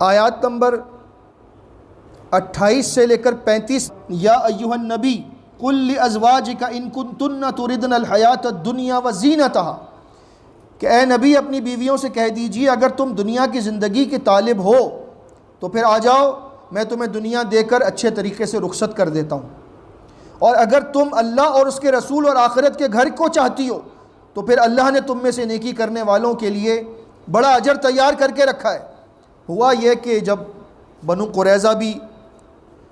آیات نمبر 28 سے لے کر 35، یا ایھا النبی قل لازواجک ان کنتن تردن الحیات الدنیا وزینتہا، کہ اے نبی اپنی بیویوں سے کہہ دیجیے اگر تم دنیا کی زندگی کے طالب ہو تو پھر آ جاؤ، میں تمہیں دنیا دے کر اچھے طریقے سے رخصت کر دیتا ہوں، اور اگر تم اللہ اور اس کے رسول اور آخرت کے گھر کو چاہتی ہو تو پھر اللہ نے تم میں سے نیکی کرنے والوں کے لیے بڑا اجر تیار کر کے رکھا ہے۔ ہوا یہ کہ جب بنو قریظہ بھی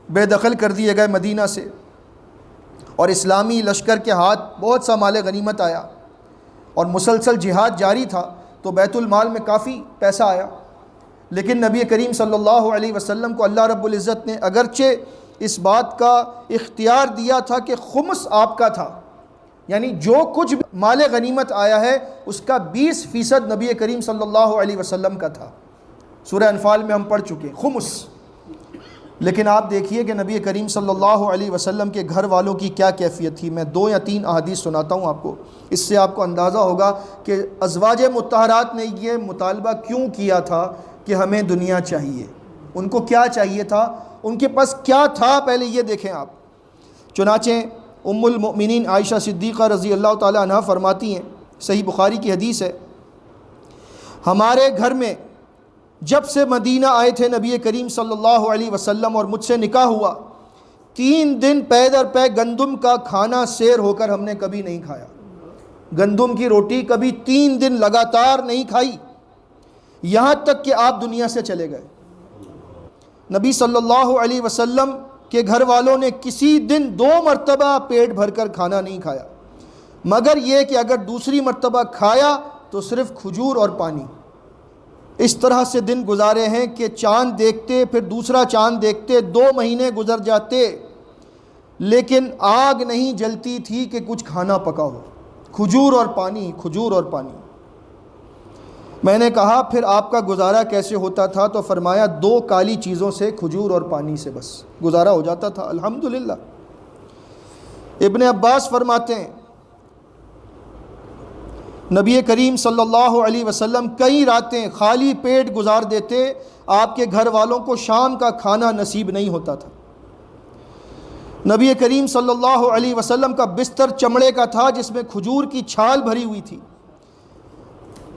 بے دخل کر دیے گئے مدینہ سے، اور اسلامی لشکر کے ہاتھ بہت سا مال غنیمت آیا اور مسلسل جہاد جاری تھا، تو بیت المال میں کافی پیسہ آیا، لیکن نبی کریم صلی اللہ علیہ وسلم کو اللہ رب العزت نے اگرچہ اس بات کا اختیار دیا تھا کہ خمس آپ کا تھا، یعنی جو کچھ مال غنیمت آیا ہے اس کا 20% نبی کریم صلی اللہ علیہ وسلم کا تھا۔ سورہ انفال میں ہم پڑھ چکے خمس، لیکن آپ دیکھیے کہ نبی کریم صلی اللہ علیہ وسلم کے گھر والوں کی کیا کیفیت تھی۔ میں 2 یا 3 احادیث سناتا ہوں آپ کو، اس سے آپ کو اندازہ ہوگا کہ ازواج مطہرات نے یہ مطالبہ کیوں کیا تھا کہ ہمیں دنیا چاہیے۔ ان کو کیا چاہیے تھا، ان کے پاس کیا تھا، پہلے یہ دیکھیں آپ۔ چنانچہ ام المؤمنین عائشہ صدیقہ رضی اللہ تعالی عنہ فرماتی ہیں، صحیح بخاری کی حدیث ہے، ہمارے گھر میں جب سے مدینہ آئے تھے نبی کریم صلی اللہ علیہ وسلم اور مجھ سے نکاح ہوا، 3 دن پے در پے گندم کا کھانا سیر ہو کر ہم نے کبھی نہیں کھایا۔ گندم کی روٹی کبھی 3 دن لگاتار نہیں کھائی، یہاں تک کہ آپ دنیا سے چلے گئے۔ نبی صلی اللہ علیہ وسلم کے گھر والوں نے کسی دن 2 مرتبہ پیٹ بھر کر کھانا نہیں کھایا، مگر یہ کہ اگر دوسری مرتبہ کھایا تو صرف کھجور اور پانی۔ اس طرح سے دن گزارے ہیں کہ چاند دیکھتے پھر دوسرا چاند دیکھتے 2 مہینے گزر جاتے، لیکن آگ نہیں جلتی تھی کہ کچھ کھانا پکا ہو، کھجور اور پانی، کھجور اور پانی۔ میں نے کہا پھر آپ کا گزارا کیسے ہوتا تھا، تو فرمایا 2 کالی چیزوں سے، کھجور اور پانی سے بس گزارا ہو جاتا تھا۔ الحمدللہ۔ ابن عباس فرماتے ہیں نبی کریم صلی اللہ علیہ وسلم کئی راتیں خالی پیٹ گزار دیتے، آپ کے گھر والوں کو شام کا کھانا نصیب نہیں ہوتا تھا۔ نبی کریم صلی اللہ علیہ وسلم کا بستر چمڑے کا تھا جس میں کھجور کی چھال بھری ہوئی تھی۔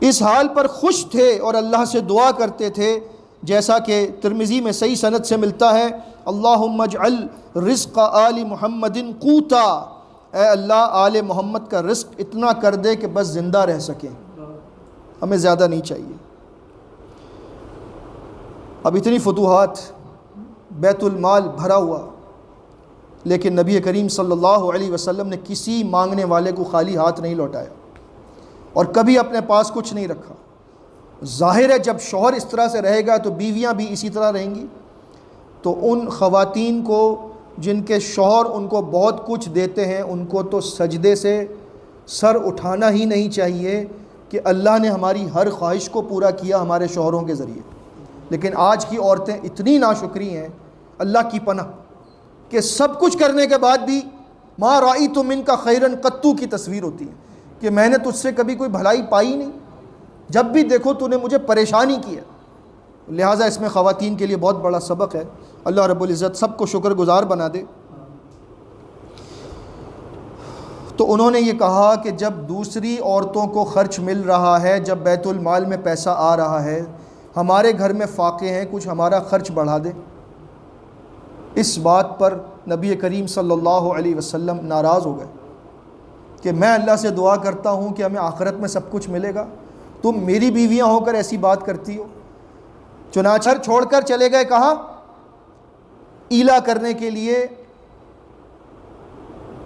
اس حال پر خوش تھے اور اللہ سے دعا کرتے تھے، جیسا کہ ترمذی میں صحیح سند سے ملتا ہے، اللہم اجعل رزق آل محمد قوتا، اے اللہ آل محمد کا رزق اتنا کر دے کہ بس زندہ رہ سکیں، ہمیں زیادہ نہیں چاہیے۔ اب اتنی فتوحات، بیت المال بھرا ہوا، لیکن نبی کریم صلی اللہ علیہ وسلم نے کسی مانگنے والے کو خالی ہاتھ نہیں لوٹایا اور کبھی اپنے پاس کچھ نہیں رکھا۔ ظاہر ہے جب شوہر اس طرح سے رہے گا تو بیویاں بھی اسی طرح رہیں گی۔ تو ان خواتین کو جن کے شوہر ان کو بہت کچھ دیتے ہیں، ان کو تو سجدے سے سر اٹھانا ہی نہیں چاہیے کہ اللہ نے ہماری ہر خواہش کو پورا کیا ہمارے شوہروں کے ذریعے۔ لیکن آج کی عورتیں اتنی ناشکری ہیں، اللہ کی پناہ، کہ سب کچھ کرنے کے بعد بھی ما رأیت منک خیرا قط کی تصویر ہوتی ہے کہ میں نے تجھ سے کبھی کوئی بھلائی پائی نہیں، جب بھی دیکھو تو نے مجھے پریشانی کی ہے۔ لہٰذا اس میں خواتین کے لیے بہت بڑا سبق ہے۔ اللہ رب العزت سب کو شکر گزار بنا دے۔ تو انہوں نے یہ کہا کہ جب دوسری عورتوں کو خرچ مل رہا ہے، جب بیت المال میں پیسہ آ رہا ہے، ہمارے گھر میں فاقے ہیں، کچھ ہمارا خرچ بڑھا دے۔ اس بات پر نبی کریم صلی اللہ علیہ وسلم ناراض ہو گئے کہ میں اللہ سے دعا کرتا ہوں کہ ہمیں آخرت میں سب کچھ ملے گا، تم میری بیویاں ہو کر ایسی بات کرتی ہو۔ چنانچہ چھوڑ کر چلے گئے، کہاں؟ ایلا کرنے کے لیے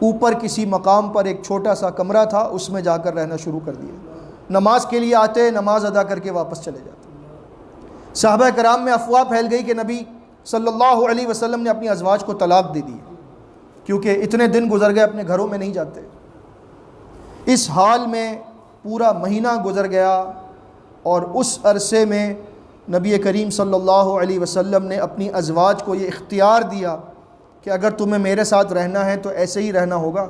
اوپر کسی مقام پر ایک چھوٹا سا کمرہ تھا، اس میں جا کر رہنا شروع کر دیا۔ نماز کے لیے آتے، نماز ادا کر کے واپس چلے جاتے۔ صحابہ کرام میں افواہ پھیل گئی کہ نبی صلی اللہ علیہ وسلم نے اپنی ازواج کو طلاق دے دی، کیونکہ اتنے دن گزر گئے اپنے گھروں میں نہیں جاتے۔ اس حال میں پورا مہینہ گزر گیا، اور اس عرصے میں نبی کریم صلی اللہ علیہ وسلم نے اپنی ازواج کو یہ اختیار دیا کہ اگر تمہیں میرے ساتھ رہنا ہے تو ایسے ہی رہنا ہوگا،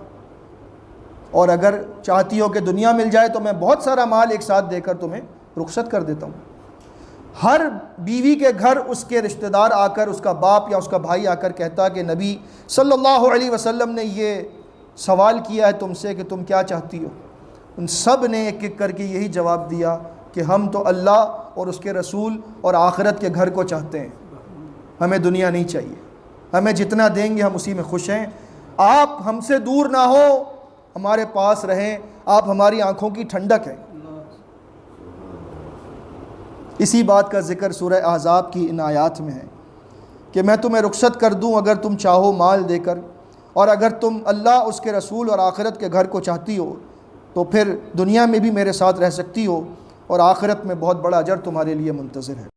اور اگر چاہتی ہو کہ دنیا مل جائے تو میں بہت سارا مال ایک ساتھ دے کر تمہیں رخصت کر دیتا ہوں۔ ہر بیوی کے گھر اس کے رشتہ دار آ کر، اس کا باپ یا اس کا بھائی آ کر کہتا کہ نبی صلی اللہ علیہ وسلم نے یہ سوال کیا ہے تم سے کہ تم کیا چاہتی ہو؟ ان سب نے ایک ایک کر کے یہی جواب دیا کہ ہم تو اللہ اور اس کے رسول اور آخرت کے گھر کو چاہتے ہیں، ہمیں دنیا نہیں چاہیے، ہمیں جتنا دیں گے ہم اسی میں خوش ہیں، آپ ہم سے دور نہ ہو، ہمارے پاس رہیں، آپ ہماری آنکھوں کی ٹھنڈک ہیں۔ اسی بات کا ذکر سورہ احزاب کی ان آیات میں ہے کہ میں تمہیں رخصت کر دوں اگر تم چاہو مال دے کر، اور اگر تم اللہ، اس کے رسول اور آخرت کے گھر کو چاہتی ہو تو پھر دنیا میں بھی میرے ساتھ رہ سکتی ہو، اور آخرت میں بہت بڑا اجر تمہارے لیے منتظر ہے۔